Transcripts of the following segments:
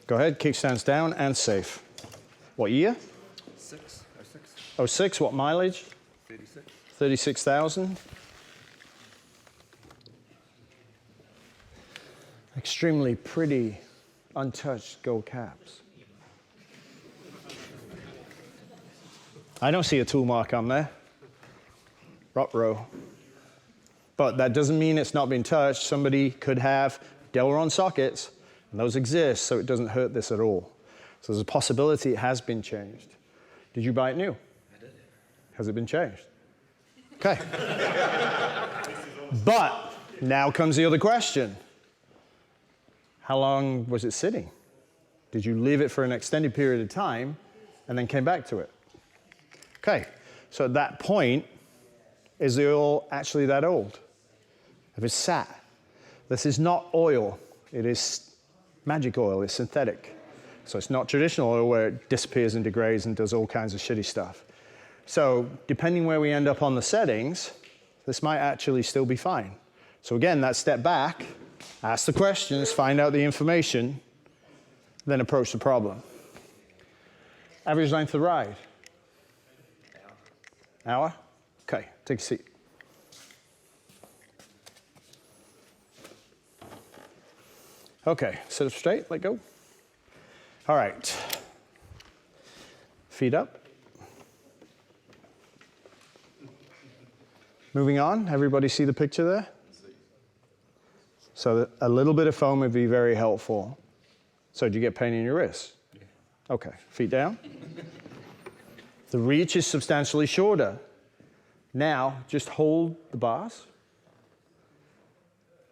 Go ahead, kickstands down and safe. What year? 06. 06, what mileage? 36. 36,000. Extremely pretty, untouched gold caps. I don't see a tool mark on there. Ruh-roh. But that doesn't mean it's not been touched. Somebody could have Delron sockets, and those exist, so it doesn't hurt this at all. So there's a possibility it has been changed. Did you buy it new? I did. Has it been changed? Okay. But now comes the other question. How long was it sitting? Did you leave it for an extended period of time and then came back to it? Okay, so at that point, is the oil actually that old? If it's sat, this is not oil, it is magic oil, it's synthetic. So it's not traditional oil where it disappears and degrades and does all kinds of shitty stuff. So depending where we end up on the settings, this might actually still be fine. So again, that step back, ask the questions, find out the information, then approach the problem. Average length of ride? Hour? Okay, take a seat. Okay, sit up straight, let go. All right. Feet up. Moving on, everybody see the picture there? So a little bit of foam would be very helpful. So do you get pain in your wrists? Yeah. Okay, feet down. The reach is substantially shorter. Now, just hold the bars.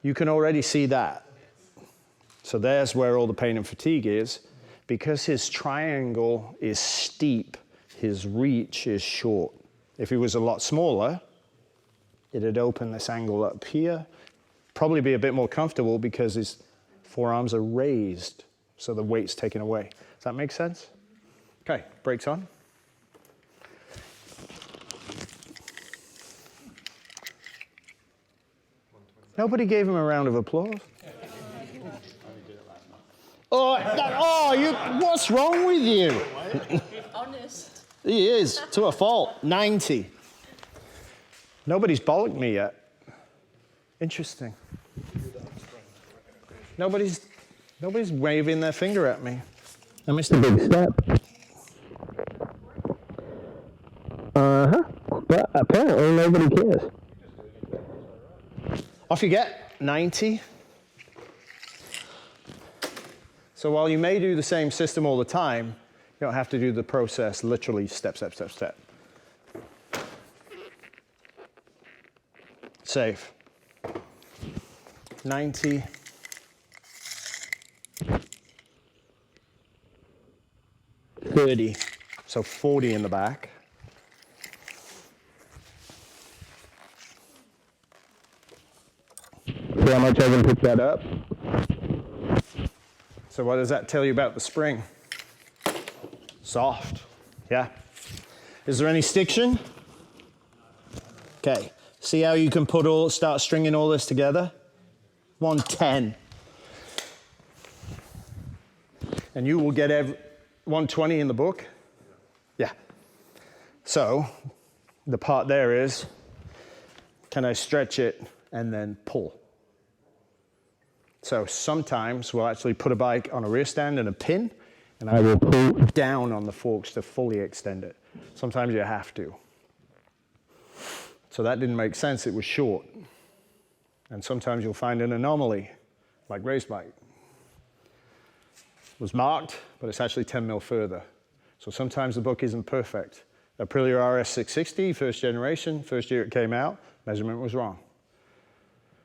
You can already see that. So there's where all the pain and fatigue is. Because his triangle is steep, his reach is short. If he was a lot smaller, it'd open this angle up here. Probably be a bit more comfortable because his forearms are raised, so the weight's taken away. Does that make sense? Okay, brakes on. Nobody gave him a round of applause. What's wrong with you? Honest. He is, to a fault. 90. Nobody's bollocked me yet. Interesting. Nobody's waving their finger at me. I missed a big step. But apparently nobody cares. Off you get, 90. So while you may do the same system all the time, you don't have to do the process literally step, step, step, step. Safe. 90. 30. So 40 in the back. See how much I can pick that up? So what does that tell you about the spring? Soft, yeah. Is there any stiction? Okay, see how you can start stringing all this together? 110. And you will get 120 in the book? Yeah. So the part there is, can I stretch it and then pull? So sometimes we'll actually put a bike on a rear stand and a pin, and I will pull down on the forks to fully extend it. Sometimes you have to. So that didn't make sense, it was short. And sometimes you'll find an anomaly, like race bike. It was marked, but it's actually 10 mil further. So sometimes the book isn't perfect. Aprilia RS 660, first generation, first year it came out, measurement was wrong.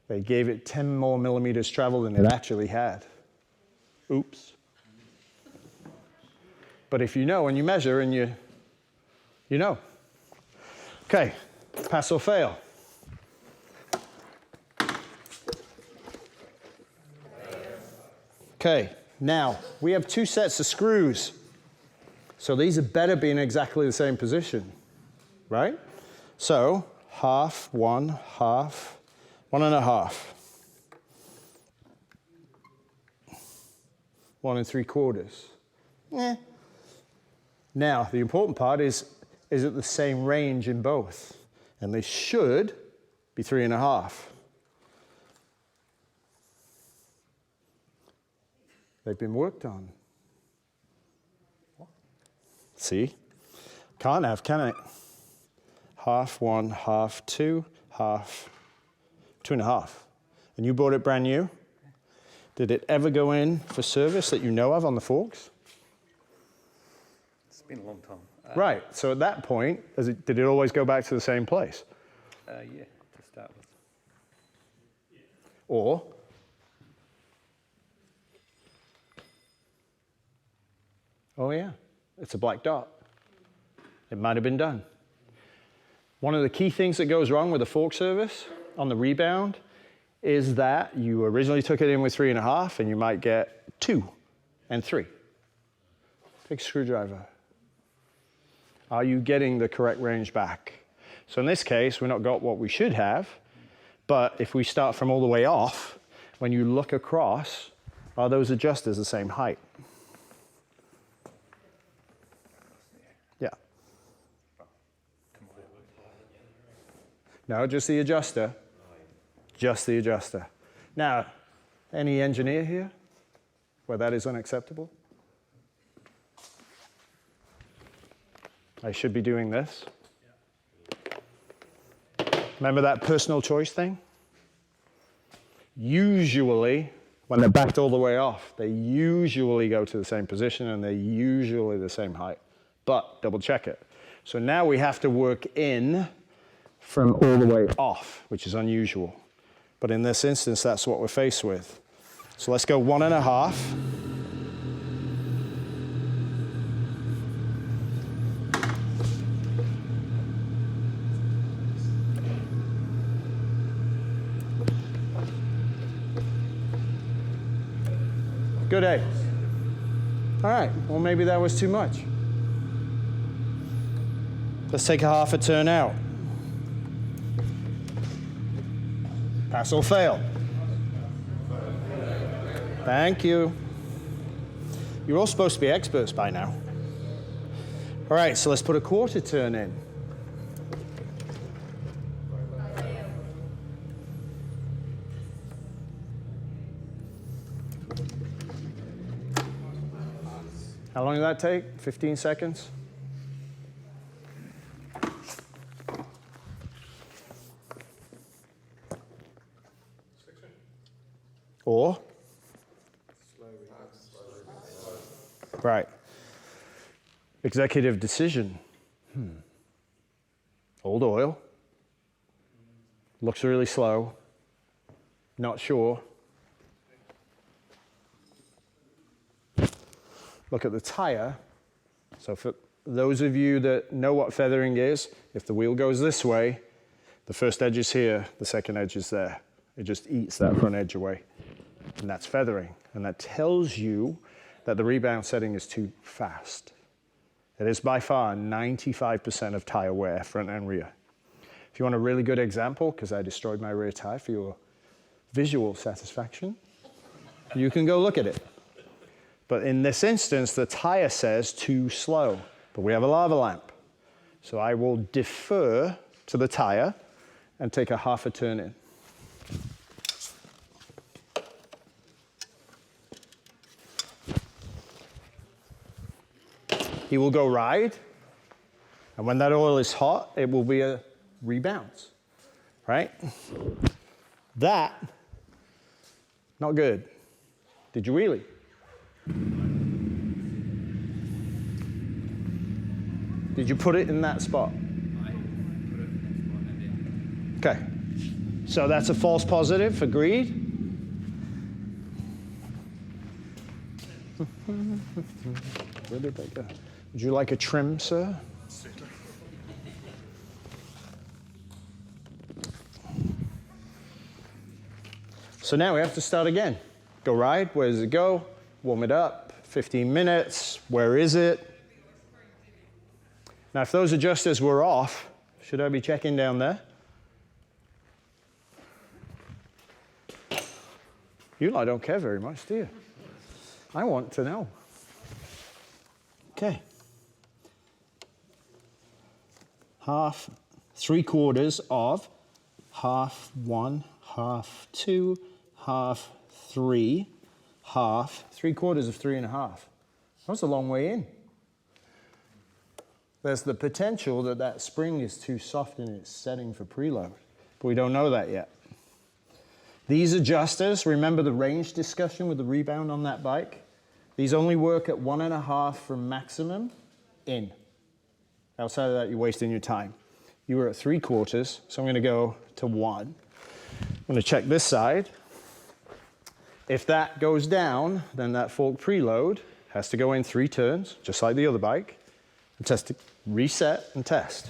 They gave it 10 more millimeters travel than it actually had. Oops. But if you know and you measure and you know. Okay, pass or fail. Okay, now we have 2 sets of screws. So these had better be in exactly the same position, right? So half, 1, half, 1 1/2. 1 3/4. Now, the important part is it the same range in both? And they should be 3.5. They've been worked on. See? Can't have, can it? 1/2, 1, 1/2, 2, 1/2, 2.5. And you bought it brand new? Did it ever go in for service that you know of on the forks? It's been a long time. Right, so at that point, did it always go back to the same place? Yeah, to start with. Or, oh yeah, it's a black dot. It might have been done. One of the key things that goes wrong with the fork service on the rebound is that you originally took it in with 3.5 and you might get 2 and 3. Take a screwdriver. Are you getting the correct range back? So in this case, we've not got what we should have, but if we start from all the way off, when you look across, are those adjusters the same height? Yeah. No, just the adjuster. Just the adjuster. Now, any engineer here where that is unacceptable? I should be doing this. Remember that personal choice thing? Usually, when they're backed all the way off, they usually go to the same position and they're usually the same height. But double check it. So now we have to work in from all the way off, which is unusual. But in this instance, that's what we're faced with. So let's go 1.5. Good A. All right, well, maybe that was too much. Let's take a 1/2 turn out. Pass or fail? Thank you. You're all supposed to be experts by now. All right, so let's put a 1/4 turn in. How long did that take? 15 seconds? Or? Right. Executive decision. Old oil. Looks really slow. Not sure. Look at the tire. So for those of you that know what feathering is, if the wheel goes this way, the first edge is here, the second edge is there. It just eats that front edge away. And that's feathering. And that tells you that the rebound setting is too fast. It is by far 95% of tire wear, front and rear. If you want a really good example, because I destroyed my rear tire for your visual satisfaction, you can go look at it. But in this instance, the tire says too slow, but we have a lava lamp. So I will defer to the tire and take a 1/2 turn in. He will go ride, and when that oil is hot, it will be a rebounce, right? That, not good. Did you wheelie? Did you put it in that spot? Okay, so that's a false positive, agreed? Where did they go? Would you like a trim, sir? So now we have to start again. Go ride, where does it go? Warm it up, 15 minutes, where is it? Now if those adjusters were off, should I be checking down there? You lot don't care very much, do you? I want to know. Okay. Half, 3/4 of half 1, half 2, half 3, half 3/4 of 3 1/2. That's a long way in. There's the potential that that spring is too soft in its setting for preload, but we don't know that yet. These adjusters, remember the range discussion with the rebound on that bike? These only work at 1 1/2 from maximum in. Outside of that, you're wasting your time. You were at 3/4, so I'm going to go to 1. I'm going to check this side. If that goes down, then that fork preload has to go in 3 turns, just like the other bike, and test it, reset and test.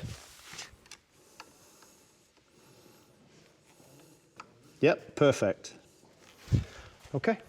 Yep, perfect. Okay.